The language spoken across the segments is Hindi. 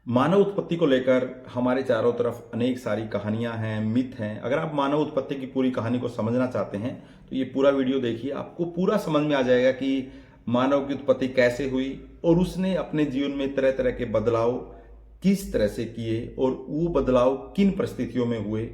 मानव उत्पत्ति को लेकर हमारे चारों तरफ अनेक सारी कहानियां हैं, मिथ हैं। अगर आप मानव उत्पत्ति की पूरी कहानी को समझना चाहते हैं तो ये पूरा वीडियो देखिए, आपको पूरा समझ में आ जाएगा कि मानव की उत्पत्ति कैसे हुई और उसने अपने जीवन में तरह तरह के बदलाव किस तरह से किए और वो बदलाव किन परिस्थितियों में हुए।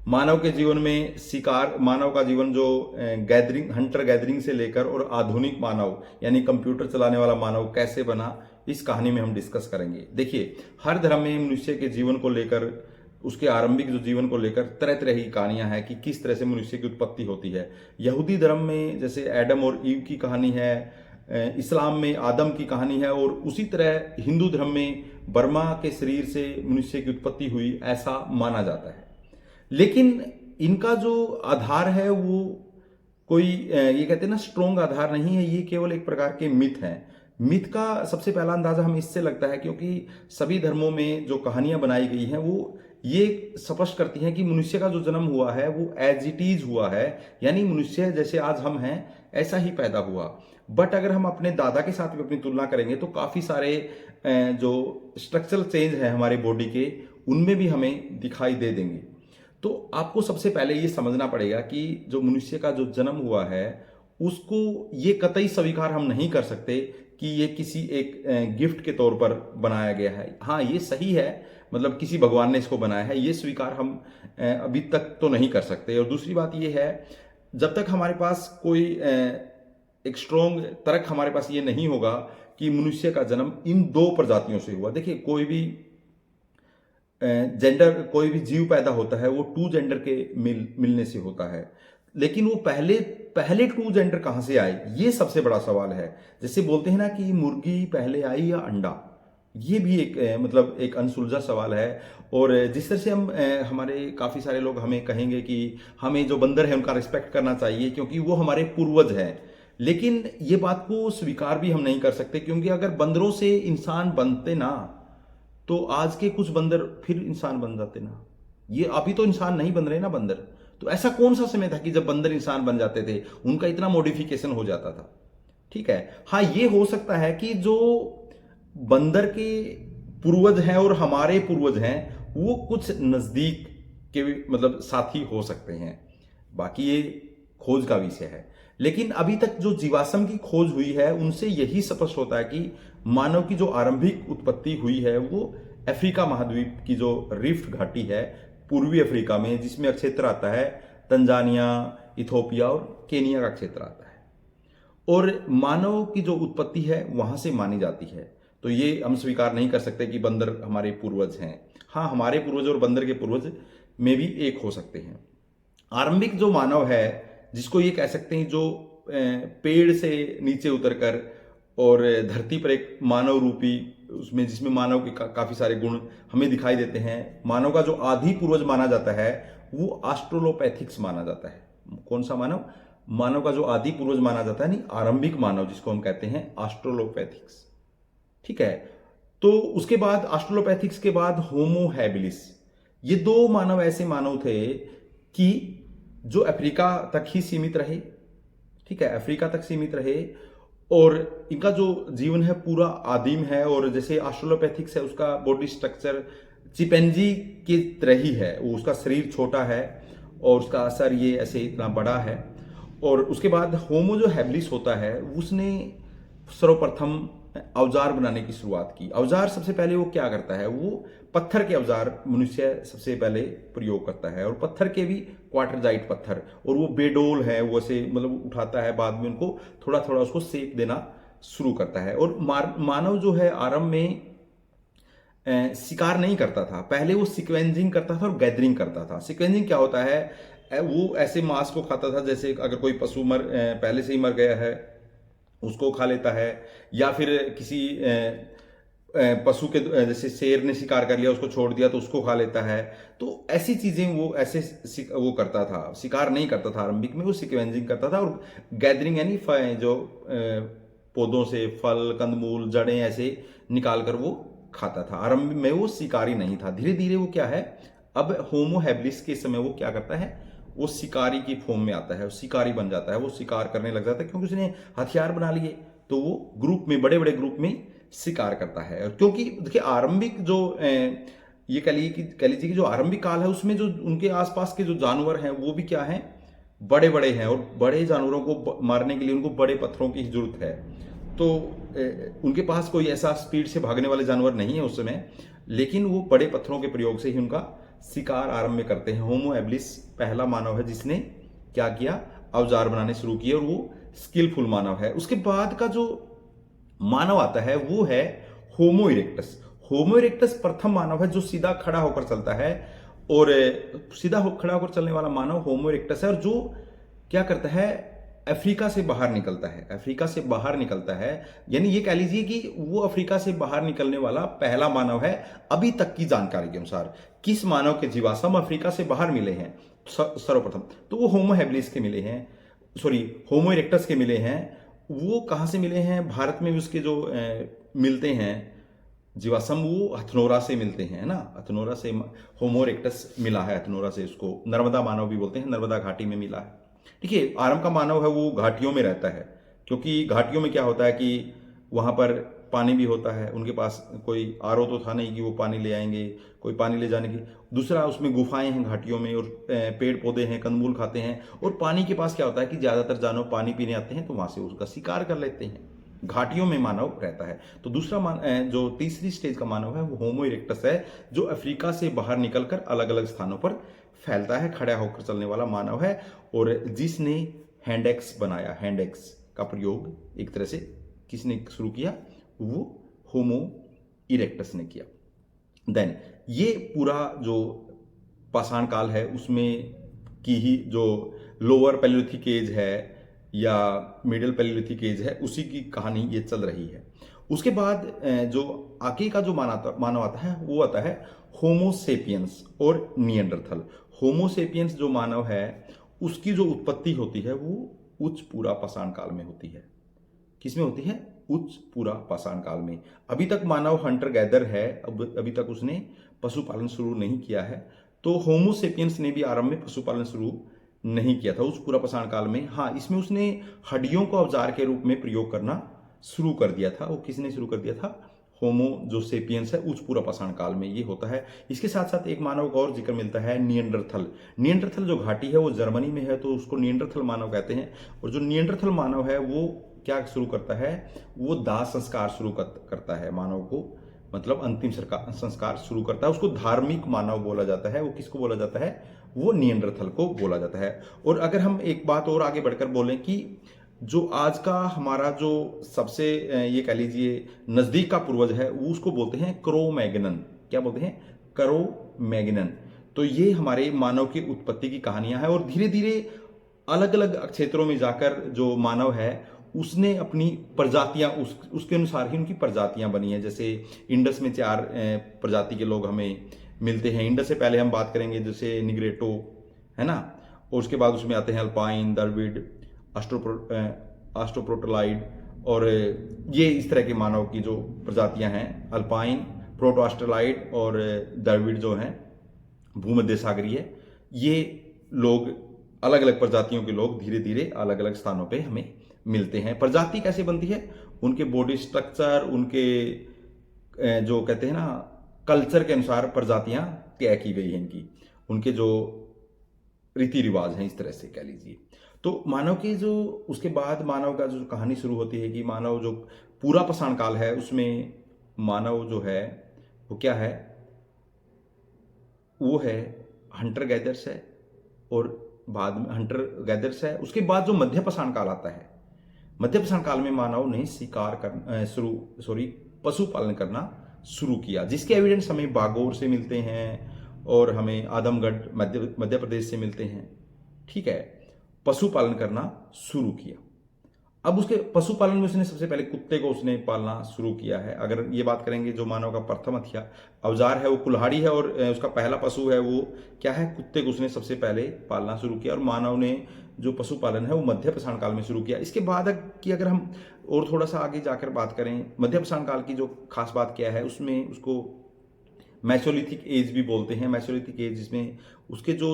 मानव के जीवन में शिकार, मानव का जीवन जो गैदरिंग, हंटर गैदरिंग से लेकर और आधुनिक मानव यानी कंप्यूटर चलाने वाला मानव कैसे बना, इस कहानी में हम डिस्कस करेंगे। देखिए, हर धर्म में मनुष्य के जीवन को लेकर, उसके आरंभिक जो जीवन को लेकर तरह तरह की कहानियां हैं कि किस तरह से मनुष्य की उत्पत्ति होती है। यहूदी धर्म में जैसे एडम और ईव की कहानी है, इस्लाम में आदम की कहानी है, और उसी तरह हिंदू धर्म में ब्रह्मा के शरीर से मनुष्य की उत्पत्ति हुई, ऐसा माना जाता है। लेकिन इनका जो आधार है वो कोई ये कहते हैं ना, स्ट्रोंग आधार नहीं है। ये केवल एक प्रकार के मिथ हैं। मिथ का सबसे पहला अंदाजा हमें इससे लगता है क्योंकि सभी धर्मों में जो कहानियां बनाई गई हैं वो ये स्पष्ट करती हैं कि मनुष्य का जो जन्म हुआ है वो एज इट इज हुआ है, यानी मनुष्य जैसे आज हम हैं ऐसा ही पैदा हुआ। बट अगर हम अपने दादा के साथ भी अपनी तुलना करेंगे तो काफी सारे जो स्ट्रक्चरल चेंज है हमारे बॉडी के, उनमें भी हमें दिखाई दे देंगे। तो आपको सबसे पहले ये समझना पड़ेगा कि जो मनुष्य का जो जन्म हुआ है उसको ये कतई स्वीकार हम नहीं कर सकते कि ये किसी एक गिफ्ट के तौर पर बनाया गया है। हाँ, ये सही है, मतलब किसी भगवान ने इसको बनाया है, ये स्वीकार हम अभी तक तो नहीं कर सकते। और दूसरी बात ये है, जब तक हमारे पास कोई एक स्ट्रोंग तर्क हमारे पास ये नहीं होगा कि मनुष्य का जन्म इन दो प्रजातियों से हुआ। देखिए, कोई भी जेंडर, कोई भी जीव पैदा होता है वो टू जेंडर के मिलने से होता है, लेकिन वो पहले पहले टू जेंडर कहां से आए, ये सबसे बड़ा सवाल है। जैसे बोलते हैं ना कि मुर्गी पहले आई या अंडा, ये भी एक मतलब एक अनसुलझा सवाल है। और जिस तरह से हम हमारे काफी सारे लोग हमें कहेंगे कि हमें जो बंदर है उनका रिस्पेक्ट करना चाहिए क्योंकि वो हमारे पूर्वज हैं, लेकिन ये बात को स्वीकार भी हम नहीं कर सकते क्योंकि अगर बंदरों से इंसान बनते ना तो आज के कुछ बंदर फिर इंसान बन जाते ना। ये अभी तो इंसान नहीं बन रहे ना बंदर। तो ऐसा कौन सा समय था कि जब बंदर इंसान बन जाते थे, उनका इतना मॉडिफिकेशन हो जाता था। ठीक है, हाँ, ये हो सकता है कि जो बंदर के पूर्वज हैं और हमारे पूर्वज हैं वो कुछ नजदीक के मतलब साथी हो सकते हैं, बाकी ये खोज का विषय है। लेकिन अभी तक जो जीवाश्म की खोज हुई है उनसे यही स्पष्ट होता है कि मानव की जो आरंभिक उत्पत्ति हुई है वो अफ्रीका महाद्वीप की जो रिफ्ट घाटी है पूर्वी अफ्रीका में, जिसमें क्षेत्र आता है तंजानिया, इथोपिया और केनिया का क्षेत्र आता है, और मानव की जो उत्पत्ति है वहां से मानी जाती है। तो ये हम स्वीकार नहीं कर सकते कि बंदर हमारे पूर्वज हैं। हाँ, हमारे पूर्वज और बंदर के पूर्वज में भी एक हो सकते हैं। आरंभिक जो मानव है, जिसको ये कह सकते हैं जो पेड़ से नीचे उतरकर और धरती पर एक मानव रूपी उसमें, जिसमें मानव के काफी सारे गुण हमें दिखाई देते हैं। मानव का जो आदि पूर्वज माना जाता है वो ऑस्ट्रेलोपैथिक्स माना जाता है। कौन सा मानव? मानव का जो आदि पूर्वज माना जाता है, नहीं, आरंभिक मानव जिसको हम कहते हैं ऑस्ट्रेलोपैथिक्स। ठीक है, तो उसके बाद ऑस्ट्रेलोपैथिक्स के बाद होमो हैबिलिस। ये दो मानव ऐसे मानव थे कि जो अफ्रीका तक ही सीमित रहे। ठीक है, अफ्रीका तक सीमित रहे और इनका जो जीवन है पूरा आदिम है। और जैसे ऑस्ट्रेलोपैथिक्स है उसका बॉडी स्ट्रक्चर चिंपैंजी की तरह ही है, वो उसका शरीर छोटा है और उसका असर ये ऐसे इतना बड़ा है। और उसके बाद होमो जो हैबिलिस होता है उसने सर्वप्रथम औजार बनाने की शुरुआत की। औजार सबसे पहले वो क्या करता है, वो पत्थर के औजार मनुष्य सबसे पहले प्रयोग करता है, और पत्थर के भी क्वार्टरजाइट पत्थर, और वो बेडोल है, वो ऐसे मतलब उठाता है, बाद में उनको थोड़ा थोड़ा उसको शेप देना शुरू करता है। और मानव जो है आरंभ में शिकार नहीं करता था, पहले वो सिक्वेंजिंग करता था और गैदरिंग करता था। सिक्वेंजिंग क्या होता है, वो ऐसे मांस को खाता था जैसे अगर कोई पशु पहले से ही मर गया है उसको खा लेता है, या फिर किसी पशु के जैसे शेर ने शिकार कर लिया उसको छोड़ दिया तो उसको खा लेता है। तो ऐसी चीजें वो ऐसे वो करता था, शिकार नहीं करता था आरंभिक में, वो सिक्वेंजिंग करता था। और गैदरिंग यानी जो पौधों से फल, कंदमूल, जड़ें ऐसे निकाल कर वो खाता था। आरंभ में वो शिकारी नहीं था। धीरे धीरे वो क्या है, अब होमो हैबिलिस के समय वो क्या करता है, वो शिकारी की फॉर्म में आता है, वो शिकारी बन जाता है, वो शिकार करने लग जाता है क्योंकि उसने हथियार बना लिए। तो वो ग्रुप में, बड़े बड़े ग्रुप में शिकार करता है। और क्योंकि देखिए आरंभिक जो ये कह लीजिए कि जो आरंभिक काल है उसमें जो उनके आसपास के जो जानवर हैं वो भी क्या हैं, बड़े बड़े हैं, और बड़े जानवरों को मारने के लिए उनको बड़े पत्थरों की जरूरत है। तो उनके पास कोई ऐसा स्पीड से भागने वाले जानवर नहीं है उस समय, लेकिन वो बड़े पत्थरों के प्रयोग से ही उनका शिकार आरंभ में करते हैं। होमो एबलिस पहला मानव है जिसने क्या किया, औजार बनाने शुरू किए, और वो स्किलफुल मानव है। उसके बाद का जो मानव आता है वो है होमो इरेक्टस। होमो इरेक्टस प्रथम मानव है जो सीधा खड़ा होकर चलता है, और खड़ा होकर चलने वाला मानव होमो इरेक्टस है, और जो क्या करता है, अफ्रीका से बाहर निकलता है। अफ्रीका से बाहर निकलता है, यानी ये कह लीजिए कि वो अफ्रीका से बाहर निकलने वाला पहला मानव है अभी तक की जानकारी के अनुसार। किस मानव के जीवाश्म अफ्रीका से बाहर मिले हैं सर्वप्रथम, तो वो होमो हैबिलिस के मिले हैं, सॉरी होमो इरेक्टस के मिले हैं। वो कहाँ से मिले हैं, भारत में भी उसके जो मिलते हैं जीवाश्म, वो हथनोरा से मिलते हैं ना, हथनोरा से होमो इरेक्टस मिला है, हथनोरा से। उसको नर्मदा मानव भी बोलते हैं, नर्मदा घाटी में मिला है। देखिए आरंभ का मानव है वो घाटियों में रहता है, क्योंकि घाटियों में क्या होता है कि वहाँ पर पानी भी होता है, उनके पास कोई आरओ तो था नहीं कि वो पानी ले आएंगे, कोई पानी ले जाने की। दूसरा उसमें गुफाएं हैं घाटियों में, और पेड़ पौधे हैं, कंदमूल खाते हैं, और पानी के पास क्या होता है कि ज़्यादातर जानवर पानी पीने आते हैं तो वहाँ से उसका शिकार कर लेते हैं। घाटियों में मानव रहता है। तो जो तीसरी स्टेज का मानव है वो होमो इरेक्टस है, जो अफ्रीका से बाहर निकलकर अलग अलग स्थानों पर फैलता है, खड़ा होकर चलने वाला मानव है, और जिसने हैंडेक्स बनाया। हैंडेक्स का प्रयोग एक तरह से किसने शुरू किया, वो होमो इरेक्टस ने किया। देन ये पूरा जो पाषाण काल है उसमें की ही जो लोअर पैलियोलिथिक एज है या मिडिल पैलियोलिथिक एज है, उसी की कहानी ये चल रही है। उसके बाद जो आगे का जो मानव आता है वो आता है होमोसेपियंस और निएंडरथल। होमोसेपियंस जो मानव है उसकी जो उत्पत्ति होती है वो उच्च पूरा पाषाण काल में होती है। किसमें होती है, उच्च पूरा पाषाण काल में। अभी तक मानव हंटर गैदर है, अभी तक उसने पशुपालन शुरू नहीं किया है। तो होमोसेपियंस ने भी आरंभ में पशुपालन शुरू नहीं किया था उस पूरा पाषाण काल में। हाँ, इसमें उसने हड्डियों को औजार के रूप में प्रयोग करना शुरू कर दिया था। वो किसने शुरू कर दिया था, होमो जो सेपियंस है उच्च पूरा पाषाण काल में ये होता है। इसके साथ साथ एक मानव का और जिक्र मिलता है, निएंडरथल। निएंडरथल जो घाटी है वो जर्मनी में है, तो उसको निएंडरथल मानव कहते हैं। और जो निएंडरथल मानव है वो क्या शुरू करता है, वो दाह संस्कार शुरू करता है मानव को, मतलब अंतिम संस्कार शुरू करता है। उसको धार्मिक मानव बोला जाता है। वो किसको बोला जाता है, वो निएंडरथल को बोला जाता है। और अगर हम एक बात और आगे बढ़कर बोलें कि जो आज का हमारा जो सबसे ये कह लीजिए नजदीक का पूर्वज है, वो उसको बोलते हैं क्रो-मैग्नन। क्या बोलते हैं, क्रो-मैग्नन। तो ये हमारे मानव की उत्पत्ति की कहानियां हैं, और धीरे धीरे अलग अलग क्षेत्रों में जाकर जो मानव है उसने अपनी प्रजातियां उसके अनुसार ही उनकी प्रजातियां बनी हैं। जैसे इंडस में 4 प्रजाति के लोग हमें मिलते हैं। इंडस से पहले हम बात करेंगे जैसे निग्रेटो है ना, और उसके बाद उसमें आते हैं अल्पाइन, द्रविड, ऑस्ट्रोप्रोटोलाइड, और ये इस तरह के मानव की जो प्रजातियां हैं, अल्पाइन, प्रोटो ऑस्ट्रोलाइड और द्रविड जो हैं भूमध्य सागरीय, ये लोग अलग अलग प्रजातियों के लोग धीरे धीरे अलग अलग स्थानों पे हमें मिलते हैं। प्रजाति कैसे बनती है, उनके बॉडी स्ट्रक्चर, उनके जो कहते हैं ना कल्चर के अनुसार प्रजातियां तय की गई हैं इनकी, उनके जो रीति रिवाज हैं, इस तरह से कह लीजिए। तो मानव की जो उसके बाद मानव का जो कहानी शुरू होती है कि मानव जो पूरा पाषाण काल है उसमें मानव जो है वो क्या है, वो है हंटर गैदर्स है, और बाद में हंटर गैदर्स है। उसके बाद जो मध्य पाषाण काल आता है, मध्य पाषाण काल में मानव ने पशुपालन करना शुरू किया, जिसके एविडेंस हमें बागोर से मिलते हैं और हमें आदमगढ़ मध्य प्रदेश से मिलते हैं। ठीक है, पशुपालन करना शुरू किया। अब उसके पशुपालन में उसने सबसे पहले कुत्ते को उसने पालना शुरू किया है। अगर ये बात करेंगे जो मानव का प्रथम हथियार औजार है वो कुल्हाड़ी है, और उसका पहला पशु है वो क्या है, कुत्ते को उसने सबसे पहले पालना शुरू किया। और मानव ने जो पशुपालन है वो मध्य पाषाण काल में शुरू किया। इसके बाद की अगर हम और थोड़ा सा आगे जाकर बात करें, मध्य पाषाण काल की जो खास बात क्या है, उसमें उसको मेसोलिथिक एज भी बोलते हैं। मेसोलिथिक एज जिसमें उसके जो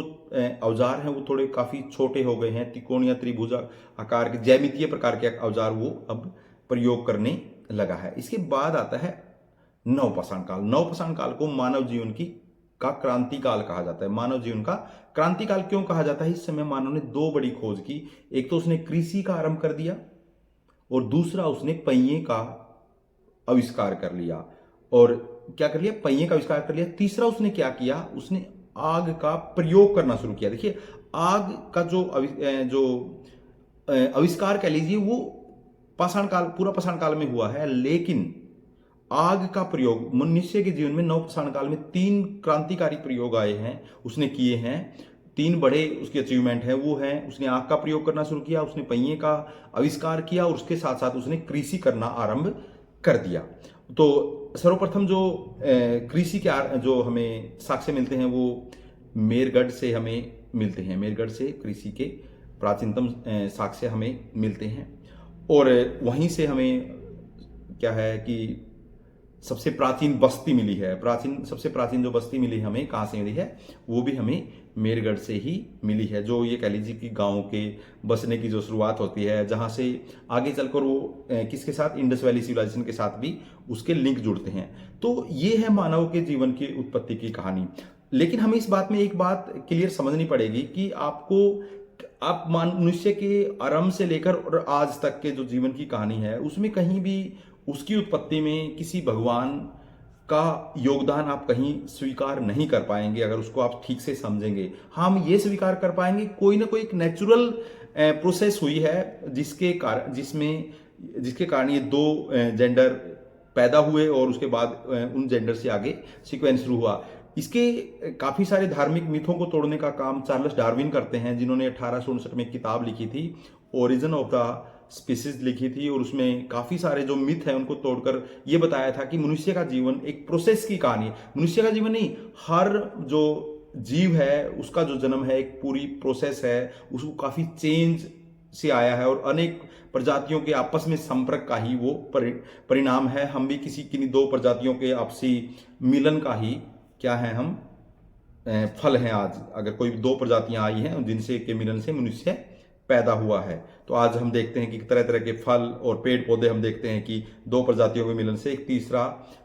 औजार हैं वो थोड़े काफ़ी छोटे हो गए हैं, त्रिकोणीय त्रिभुजा आकार के ज्यामितीय प्रकार के औजार वो अब प्रयोग करने लगा है। इसके बाद आता है नवपाषाण काल। नवपाषाण काल को मानव जीवन की का क्रांति काल कहा जाता है। मानव जीवन का क्रांति काल क्यों कहा जाता है? इस समय मानव ने दो बड़ी खोज की। एक तो उसने कृषि का आरंभ कर दिया और दूसरा उसने पहिए का आविष्कार कर लिया। और क्या कर लिया? पहिए का आविष्कार कर लिया। तीसरा उसने क्या किया? उसने आग का प्रयोग करना शुरू किया। देखिए, आग का जो आविष्कार कह लीजिए वो पाषाण काल, पूरा पाषाण काल में हुआ है, लेकिन आग का प्रयोग मनुष्य के जीवन में नवपाषाण काल में 3 क्रांतिकारी प्रयोग आए हैं, उसने किए हैं। 3 बड़े उसके अचीवमेंट हैं। वो हैं, उसने आग का प्रयोग करना शुरू किया, उसने पहिए का आविष्कार किया और उसके साथ साथ उसने कृषि करना आरंभ कर दिया। तो सर्वप्रथम जो कृषि के जो हमें साक्ष्य मिलते हैं वो मेरगढ़ से हमें मिलते हैं। मेरगढ़ से कृषि के प्राचीनतम साक्ष्य हमें मिलते हैं। और वहीं से हमें क्या है कि सबसे प्राचीन बस्ती मिली है। सबसे प्राचीन जो बस्ती मिली हमें कहाँ से मिली है? वो भी हमें मेरगढ़ से ही मिली है। जो ये कह लीजिए कि गांव के बसने की जो शुरुआत होती है, जहाँ से आगे चलकर वो किसके साथ, इंडस वैली सिविलाइजेशन के साथ भी उसके लिंक जुड़ते हैं। तो ये है मानव के जीवन की उत्पत्ति की कहानी। लेकिन हमें इस बात में एक बात क्लियर समझनी पड़ेगी कि आप मनुष्य के आरंभ से लेकर और आज तक के जो जीवन की कहानी है उसमें कहीं भी उसकी उत्पत्ति में किसी भगवान का योगदान आप कहीं स्वीकार नहीं कर पाएंगे। अगर उसको आप ठीक से समझेंगे, हम ये स्वीकार कर पाएंगे कोई ना कोई एक नेचुरल प्रोसेस हुई है जिसके कारण ये 2 जेंडर पैदा हुए और उसके बाद उन जेंडर से आगे सीक्वेंस शुरू हुआ। इसके काफी सारे धार्मिक मिथों को तोड़ने का काम चार्ल्स डार्विन करते हैं, जिन्होंने 1859 में एक किताब लिखी थी, ओरिजिन ऑफ द स्पीसीज लिखी थी। और उसमें काफी सारे जो मिथ हैं उनको तोड़कर ये बताया था कि मनुष्य का जीवन एक प्रोसेस की कहानी है। मनुष्य का जीवन नहीं, हर जो जीव है उसका जो जन्म है एक पूरी प्रोसेस है, उसको काफी चेंज से आया है और अनेक प्रजातियों के आपस में संपर्क का ही वो परिणाम है। हम भी किन्हीं 2 प्रजातियों के आपसी मिलन का ही क्या है, हम फल हैं। आज अगर कोई 2 प्रजातियां आई हैं जिनसे के मिलन से मनुष्य पैदा हुआ है, तो आज हम देखते हैं कि तरह तरह के फल और पेड़ पौधे हम देखते हैं कि 2 प्रजातियों के मिलन से एक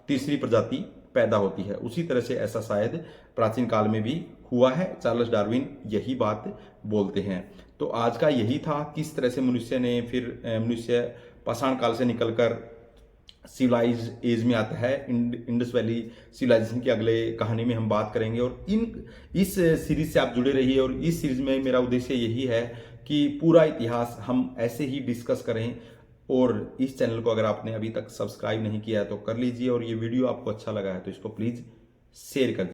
तीसरी प्रजाति पैदा होती है। उसी तरह से ऐसा शायद प्राचीन काल में भी हुआ है। चार्ल्स डार्विन यही बात बोलते हैं। तो आज का यही था, किस तरह से मनुष्य पाषाण काल से निकलकर सिविलाइज एज में आता है। इंडस वैली सिविलाइजेशन की अगले कहानी में हम बात करेंगे। और इस सीरीज से आप जुड़े रहिए। और इस सीरीज में मेरा उद्देश्य यही है कि पूरा इतिहास हम ऐसे ही डिस्कस करें। और इस चैनल को अगर आपने अभी तक सब्सक्राइब नहीं किया है तो कर लीजिए। और ये वीडियो आपको अच्छा लगा है तो इसको प्लीज़ शेयर कर